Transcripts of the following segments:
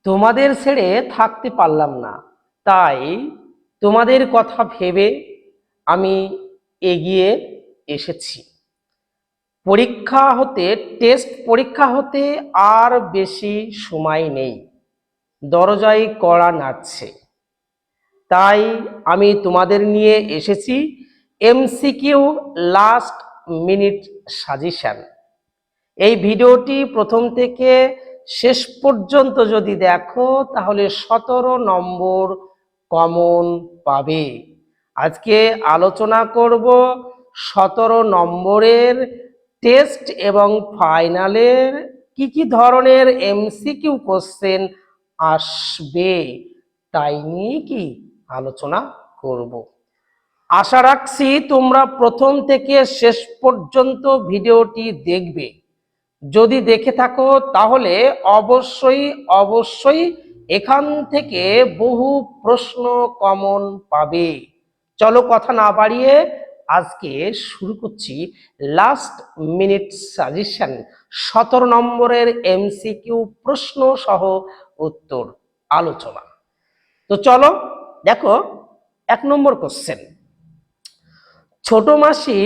তোমাদের ছেড়ে থাকতে পারলাম না, তাই তোমাদের কথা ভেবে আমি এগিয়ে এসেছি। টেস্ট পরীক্ষা হতে আর বেশি সময় নেই, দরজায় কড়া নাড়ছে। তাই আমি তোমাদের নিয়ে এসেছি এমসিকিউ লাস্ট মিনিট সাজেশন। এই ভিডিওটি প্রথম থেকে শেষ পর্যন্ত যদি দেখো তাহলে 17 নম্বর কমন পাবে। আজকে আলোচনা করব 17 নম্বরের টেস্ট এবং ফাইনালের কি ধরনের এমসিকিউ কোশ্চেন আসবে, তাই নিয়ে কি আলোচনা করব। আশা রাখছি তোমরা প্রথম থেকে শেষ পর্যন্ত ভিডিওটি দেখবে। যদি দেখে থাকো তাহলে অবশ্যই এখান থেকে বহু প্রশ্ন কমন পাবে। চলো কথা না বাড়িয়ে আজকে শুরু করছি লাস্ট মিনিট সাজেশন 17 নম্বরের এমসিকিউ প্রশ্ন সহ উত্তর আলোচনা। তো চলো দেখো 1 নম্বর কোশ্চেন। ছোট মাসি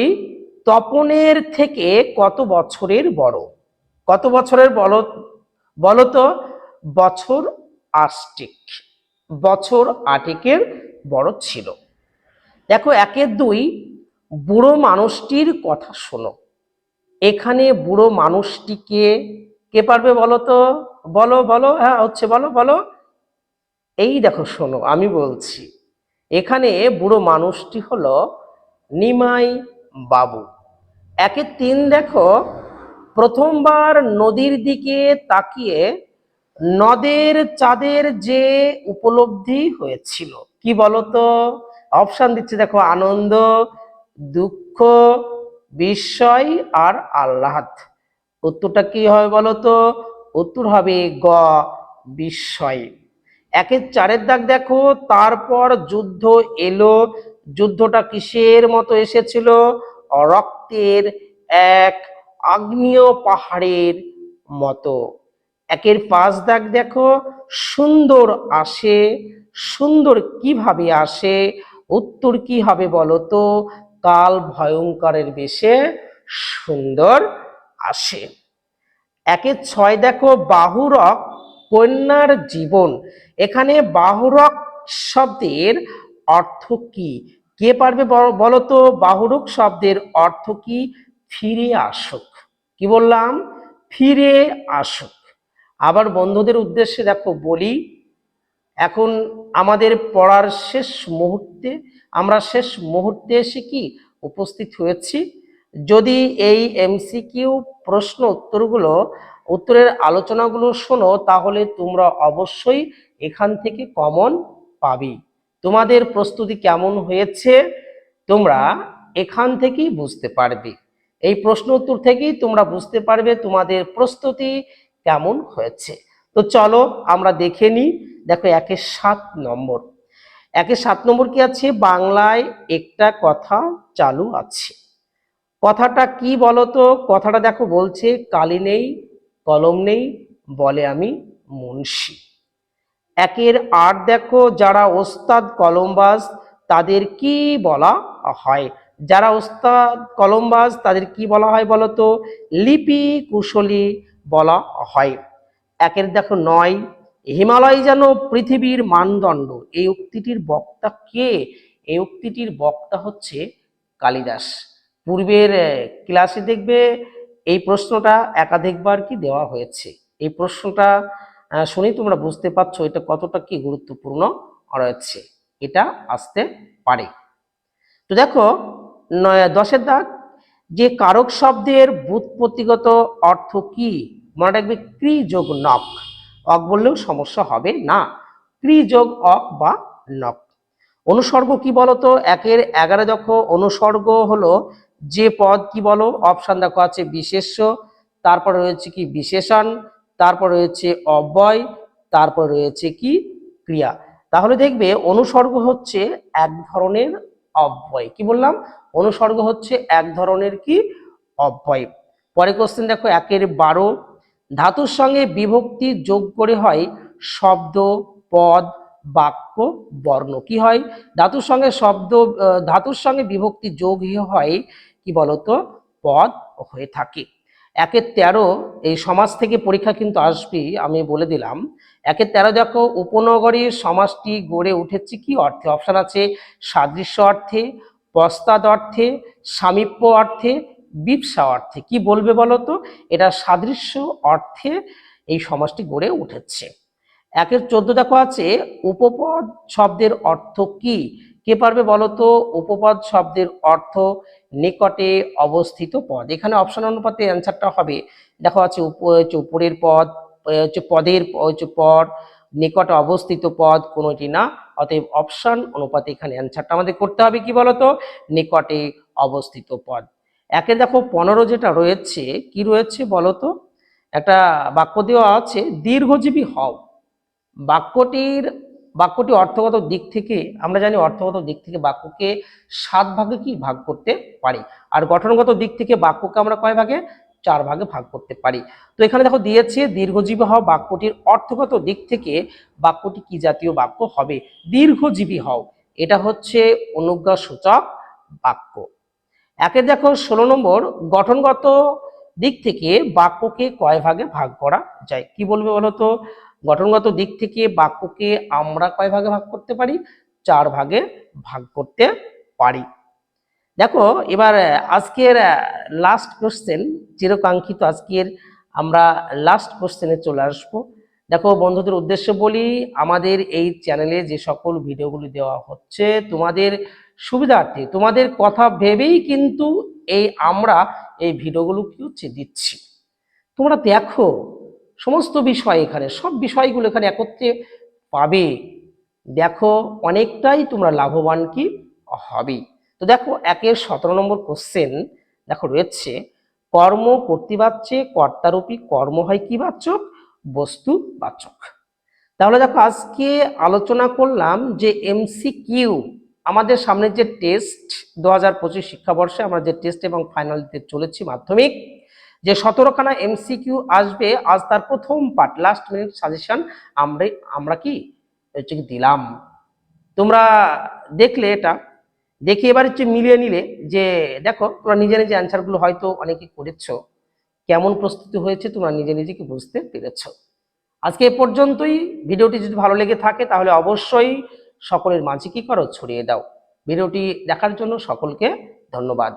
তপনের থেকে কত বছরের বড়? কত বছরের বলো তো? বছর আষ্টিক, বছর আটেকের বড় ছিল। দেখো 1-2 বুড়ো মানুষটির কথা শোনো। এখানে বুড়ো মানুষটিকে কে পারবে বলো তো? বলো বলো, হ্যাঁ হচ্ছে, বলো বলো। এই দেখো শোনো, আমি বলছি এখানে বুড়ো মানুষটি হলো নিমাই বাবু। 1-3 দেখো, প্রথমবার নদীর দিকে তাকিয়ে নদের চাঁদের যে উপলব্ধি হয়েছিল কি বলতো? অপশন দিচ্ছে দেখো, আনন্দ, দুঃখ, বিস্ময় আর আহ্লাদ। উত্তরটা কি হবে বলতো? উত্তর হবে গ, বিস্ময়। 1-4 দাগ দেখো, তারপর যুদ্ধ এলো। যুদ্ধটা কিসের মতো এসেছিল? রক্তের এক আগ্নেয় পাহাড়ের মতো। 1-5 দাগ দেখো, সুন্দর আসে। সুন্দর কিভাবে আসে? উত্তর কি হবে বলতো? কাল ভয়ঙ্করের বেশে সুন্দর আসে। 1-6 দেখো, বাহুরক কন্যার জীবন। এখানে বাহুরক শব্দের অর্থ কি? কে পারবে বলতো? বাহুরক শব্দের অর্থ কি? ফিরে আসুক। কি বললাম? ফিরে আসুক। আবার বন্ধুদের উদ্দেশ্যে দেখো বলি, এখন আমাদের পড়ার শেষ মুহূর্তে, আমরা শেষ মুহূর্তে এসে কি উপস্থিত হয়েছি। যদি এই এমসিকিউ প্রশ্ন উত্তরের আলোচনাগুলো শোনো তাহলে তোমরা অবশ্যই এখান থেকে কমন পাবে। তোমাদের প্রস্তুতি কেমন হয়েছে তোমরা এখান থেকেই বুঝতে পারবে। এই প্রশ্ন উত্তর থেকেই তোমরা বুঝতে পারবে তোমাদের প্রস্তুতি কেমন হয়েছে। তো চলো আমরা দেখে নিই। দেখো 1-7 নম্বর। 1-7 নম্বর কি আছে? বাংলায় একটা কথা চালু আছে। কথাটা কি বলতো? কথাটা দেখো বলছে, কালি নেই কলম নেই বলে আমি মুন্সি। 1-8 দেখো, যারা ওস্তাদ কলমবাজ তাদের কি বলা হয়? যারা ওস্তাদ কলমবাজ তাদের কি বলা হয় বলতো? লিপি কুশলী বলা হয়। 1 দেখো 9, হিমালয় যেন পৃথিবীর মানদণ্ড। এই উক্তিটির বক্তা কে? এই উক্তিটির বক্তা হচ্ছে কালিদাস। পূর্বের ক্লাসে দেখবে এই প্রশ্নটা একাধিকবার কি দেওয়া হয়েছে। এই প্রশ্নটা শুনেই তোমরা বুঝতে পারছো এটা কতটা কি গুরুত্বপূর্ণ রয়েছে, এটা আসতে পারে। তো দেখো 10 দাগ, যে কারক শব্দের ব্যুৎপত্তিগত অর্থ কি? মনে রাখবে ক্রি যোগ নক। অক বললেও সমস্যা হবে না, ক্রি যোগ অক বা নক। অনুসর্গ কি বলতো? 1-11 দেখো, অনুসর্গ হলো যে পদ কি বলো? অপশন দেখো আছে বিশেষ্য, তারপর রয়েছে কি বিশেষণ, তারপর রয়েছে অব্যয়, তারপর রয়েছে কি ক্রিয়া। তাহলে দেখবে অনুসর্গ হচ্ছে এক ধরনের অব্যয়। কি বললাম? অনুসর্গ হচ্ছে এক ধরনের কি অব্যয়। পরে কোশ্চেন দেখো 1-12, ধাতুর সঙ্গে বিভক্তি যোগ করে হয় শব্দ, পদ, বাক্য, বর্ণ। কি হয়? ধাতুর সঙ্গে শব্দ, ধাতুর সঙ্গে বিভক্তি যোগ হয় কি বলতো? পদ হয়ে থাকে। ১-১৩ এই সমাস থেকে পরীক্ষা কিন্তু আসবেই, আমি বলে দিলাম। ১-১৩ দেখো, উপনগরী সমাসটি গড়ে উঠেছে কি অর্থে? অপশন আছে সাদৃশ্য অর্থে, প্রস্তাদ অর্থে, সামীপ্য অর্থে, বিপসা অর্থে। কি বলবে বলো তো? এটা সাদৃশ্য অর্থে এই সমাসটি গড়ে উঠেছে। ১-১৪ দেখো আছে উপপদ শব্দের অর্থ কি? কে পারবে বলো তো? উপপদ শব্দের অর্থ নিকটে অবস্থিত পদ। এখানে অপশন অনুপাতে অ্যান্সারটা হবে, দেখো আছে উপরের পদ, পদের পদ, নিকটে অবস্থিত পদ কোনোটি না, অতএব অপশন অনুপাতে এখানে অ্যান্সারটা আমাদের করতে হবে কি বলতো? নিকটে অবস্থিত পদ। একে দেখো 15 যেটা রয়েছে, কি রয়েছে বলতো? একটা বাক্য দেওয়া আছে, দীর্ঘজীবী হও। বাক্যটি অর্থগত দিক থেকে, আমরা জানি অর্থগত দিক থেকে বাক্যকে 7 ভাগে কি ভাগ করতে পারি, আর গঠনগত দিক থেকে বাক্যকে আমরা কয় ভাগে? 4 ভাগে ভাগ করতে পারি। তো এখানে দেখো দিয়েছে দীর্ঘজীবী হও, বাক্যটির অর্থগত দিক থেকে বাক্যটি কি জাতীয় বাক্য হবে? দীর্ঘজীবী হও, এটা হচ্ছে অনুজ্ঞাসূচক বাক্য। একে দেখো 16 নম্বর, গঠনগত দিক থেকে বাক্যকে কয় ভাগে ভাগ করা যায়? কি বলবে বলো তো? গঠনগত দিক থেকে বাক্যকে আমরা কয় ভাগে ভাগ করতে পারি? 4 ভাগে ভাগ করতে পারি। দেখো এবার আজকের লাস্ট কোশ্চেন, চিরকাঙ্ক্ষিত আজকের আমরা লাস্ট কোশ্চেনে চলে আসবো। দেখো বন্ধুদের উদ্দেশ্যে বলি, আমাদের এই চ্যানেলে যে সকল ভিডিওগুলি দেওয়া হচ্ছে তোমাদের সুবিধার্থে, তোমাদের কথা ভেবেই কিন্তু আমরা এই ভিডিওগুলো কি হচ্ছে দিচ্ছি। তোমরা দেখো সমস্ত বিষয়, এখানে সব বিষয়গুলো এখানে একত্রে পাবে। দেখো অনেকটাই তোমরা লাভবান কি হবে। তো দেখো ১-১৭ নম্বর কোশ্চেন দেখো রয়েছে, কর্ম কর্তৃবাচ্যে কর্তারূপী কর্ম হয় কি বাচক? বস্তুবাচক। তাহলে দেখো আজকে আলোচনা করলাম যে এমসিকিউ, আমাদের সামনে যে টেস্ট ২০২৫ শিক্ষাবর্ষে আমরা যে টেস্ট এবং ফাইনাল দিতে চলেছি মাধ্যমিক, যে ১৭খানা এমসিকিউ আসবে, আজ তার প্রথম পার্ট লাস্ট মিনিট সাজেশন আমরা কি হচ্ছে কি দিলাম। তোমরা দেখলে, এটা দেখে এবার হচ্ছে মিলিয়ে নিলে যে দেখো তোমরা নিজে নিজে অ্যান্সারগুলো হয়তো অনেকে করেছো, কেমন প্রস্তুতি হয়েছে তোমরা নিজে নিজে কি বুঝতে পেরেছো। আজকে এ পর্যন্তই। ভিডিওটি যদি ভালো লেগে থাকে তাহলে অবশ্যই সকলের মাঝে কি করো? ছড়িয়ে দাও। ভিডিওটি দেখার জন্য সকলকে ধন্যবাদ।